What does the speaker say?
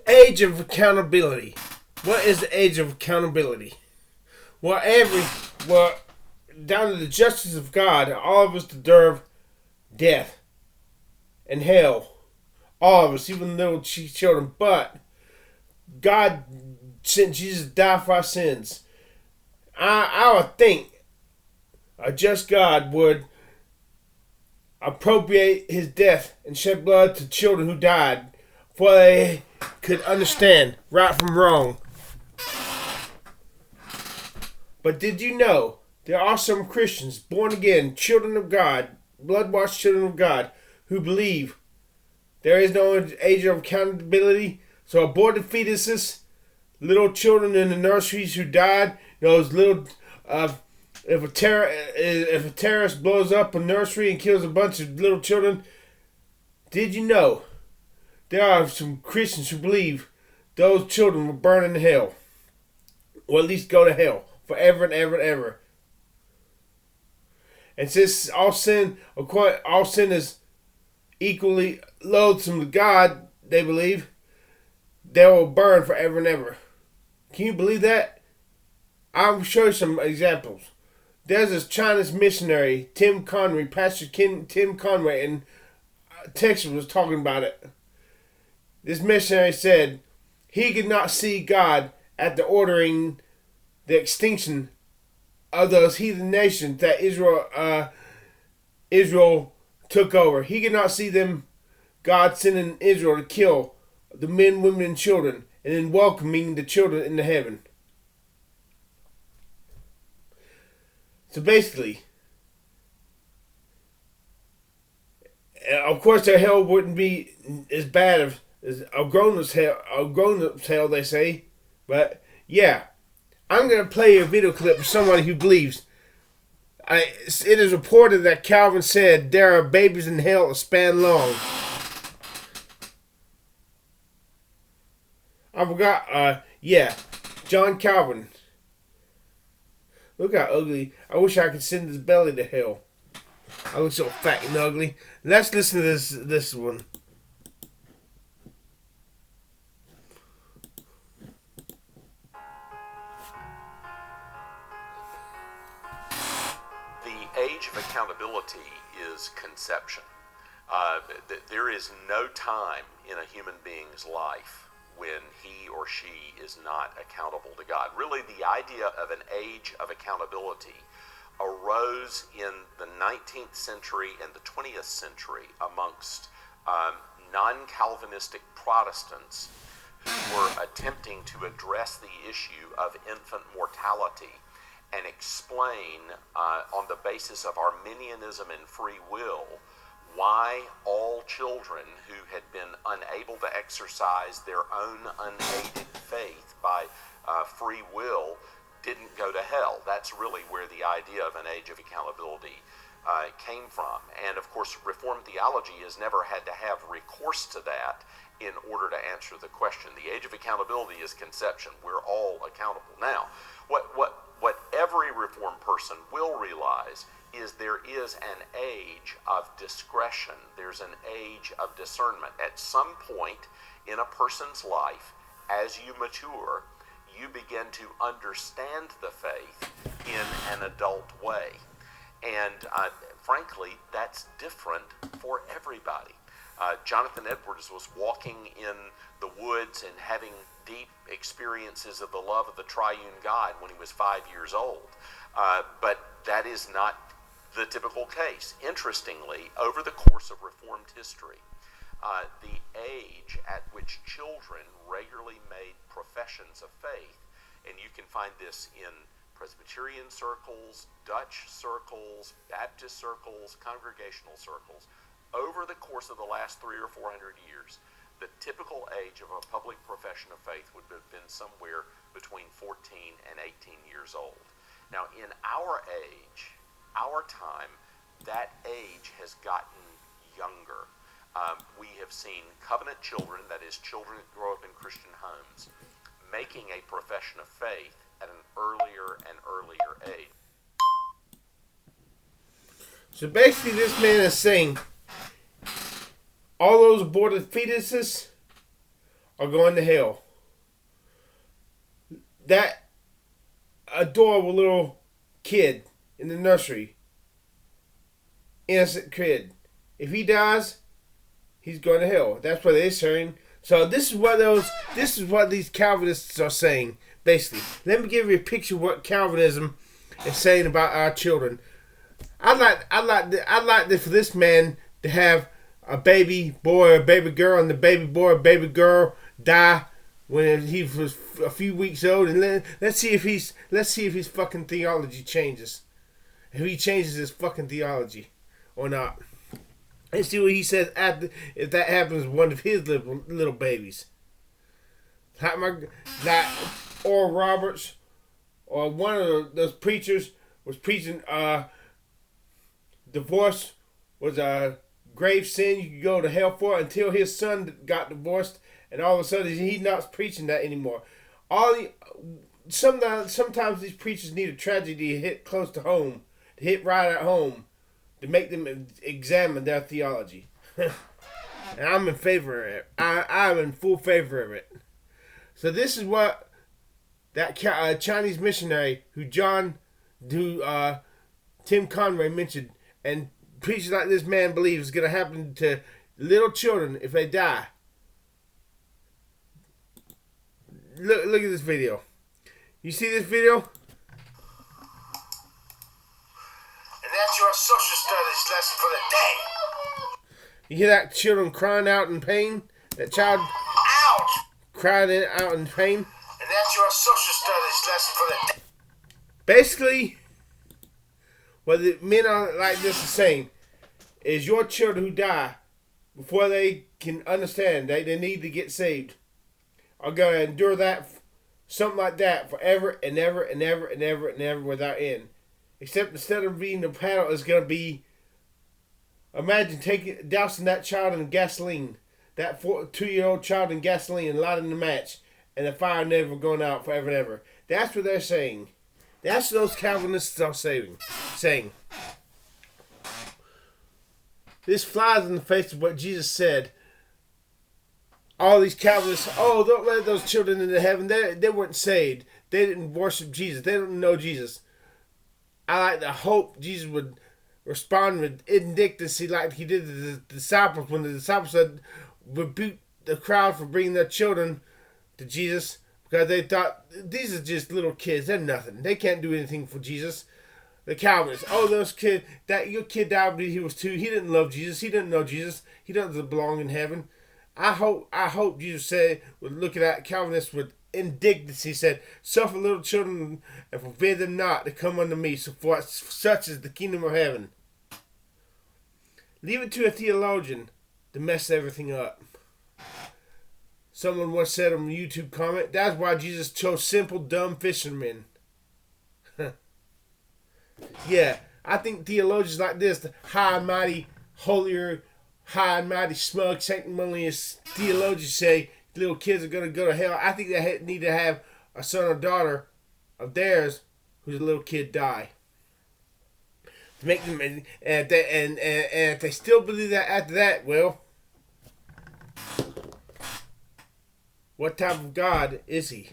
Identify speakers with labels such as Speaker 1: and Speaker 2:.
Speaker 1: age of accountability. What is the age of accountability? Well, down to the justice of God, all of us deserve death and hell. All of us, even little children. But God sent Jesus to die for our sins. I would think a just God would appropriate his death and shed blood to children who died before they could understand right from wrong. But did you know there are some Christians, born again, children of God, blood-washed children of God, who believe there is no age of accountability? So aborted fetuses, little children in the nurseries who died, those little, if a terrorist blows up a nursery and kills a bunch of little children, did you know there are some Christians who believe those children will burn in hell, or at least go to hell forever and ever and ever? And since all sin is equally loathsome to God, they believe they will burn forever and ever. Can you believe that? I'll show you some examples. There's this Chinese missionary, Pastor Tim Conway in Texas was talking about it. This missionary said he could not see God at the ordering the extinction of those heathen nations that Israel took over. He could not see them, God sending Israel to kill the men, women, and children, and then welcoming the children into heaven. So basically, of course, their hell wouldn't be as bad as a grown-up's hell, they say. But yeah, I'm going to play a video clip of somebody who believes. It is reported that Calvin said there are babies in hell a span long. I forgot, John Calvin. Look how ugly. I wish I could send his belly to hell. I look so fat and ugly. Let's listen to this one.
Speaker 2: The age of accountability is conception. There is no time in a human being's life when he or she is not accountable to God. Really, the idea of an age of accountability arose in the 19th century and the 20th century amongst non-Calvinistic Protestants who were attempting to address the issue of infant mortality and explain on the basis of Arminianism and free will why all children who had been unable to exercise their own unaided faith by free will didn't go to hell. That's really where the idea of an age of accountability came from. And of course, Reformed theology has never had to have recourse to that in order to answer the question. The age of accountability is conception. We're all accountable. Now, what every Reformed person will realize is there is an age of discretion. There's an age of discernment. At some point in a person's life, as you mature, you begin to understand the faith in an adult way. And frankly, that's different for everybody. Jonathan Edwards was walking in the woods and having deep experiences of the love of the triune God when he was 5 years old. But that is not the typical case. Interestingly, over the course of Reformed history, the age at which children regularly made professions of faith, and you can find this in Presbyterian circles, Dutch circles, Baptist circles, congregational circles, over the course of the last 300 or 400 years, the typical age of a public profession of faith would have been somewhere between 14 and 18 years old. Now, in our age, our time, that age has gotten younger. We have seen covenant children, that is, children that grow up in Christian homes, making a profession of faith at an earlier and earlier age.
Speaker 1: So basically, this man is saying all those aborted fetuses are going to hell. That adorable little kid in the nursery, innocent kid, if he dies, he's going to hell. That's what they're saying. So this is what these Calvinists are saying. Basically, let me give you a picture of what Calvinism is saying about our children. I'd like for this man to have a baby boy or a baby girl, and the baby boy or baby girl die when he was a few weeks old, and let's see if his fucking theology changes. If he changes his fucking theology or not. Let's see what he says after, if that happens to one of his little babies. Like Oral Roberts or one of those preachers was preaching divorce was a grave sin you could go to hell for, until his son got divorced, and all of a sudden he's not preaching that anymore. Sometimes these preachers need a tragedy to hit close to home, to hit right at home, to make them examine their theology. And I'm in favor of it. I'm in full favor of it. So this is what that Chinese missionary who Tim Conway mentioned, and preachers like this man believes is going to happen to little children if they die. Look at this video. You see this video?
Speaker 3: And that's your social studies lesson for the day.
Speaker 1: You hear that children crying out in pain? That child
Speaker 3: Ouch!
Speaker 1: crying out in pain?
Speaker 3: And that's your social studies lesson for the day.
Speaker 1: Basically, what the men are like this is saying is your children who die before they can understand they need to get saved are going to endure that, something like that, forever and ever and ever and ever and ever without end. Except instead of being the paddle, it's going to be, imagine dousing that child in gasoline, that 2-year-old child in gasoline, and lighting the match, and the fire never going out forever and ever. That's what they're saying. That's what those Calvinists are saying. This flies in the face of what Jesus said. All these Calvinists, don't let those children into heaven. They weren't saved. They didn't worship Jesus. They don't know Jesus. I like to hope Jesus would respond with indignancy like he did to the disciples when the disciples had rebuked the crowd for bringing their children to Jesus because they thought, these are just little kids. They're nothing. They can't do anything for Jesus. The Calvinists, those kids, your kid died when he was 2. He didn't love Jesus. He didn't know Jesus. He doesn't belong in heaven. I hope Jesus would look at that Calvinist with indignancy. He said, suffer little children and forbid them not to come unto me, so for such is the kingdom of heaven. Leave it to a theologian to mess everything up. Someone once said on a YouTube comment, that's why Jesus chose simple, dumb fishermen. Yeah, I think theologians like this, the high and mighty, holier, high and mighty, smug, sanctimonious theologians say little kids are going to go to hell. I think they need to have a son or daughter of theirs whose little kid die. To make them, and if they still believe that after that, well, what type of God is he?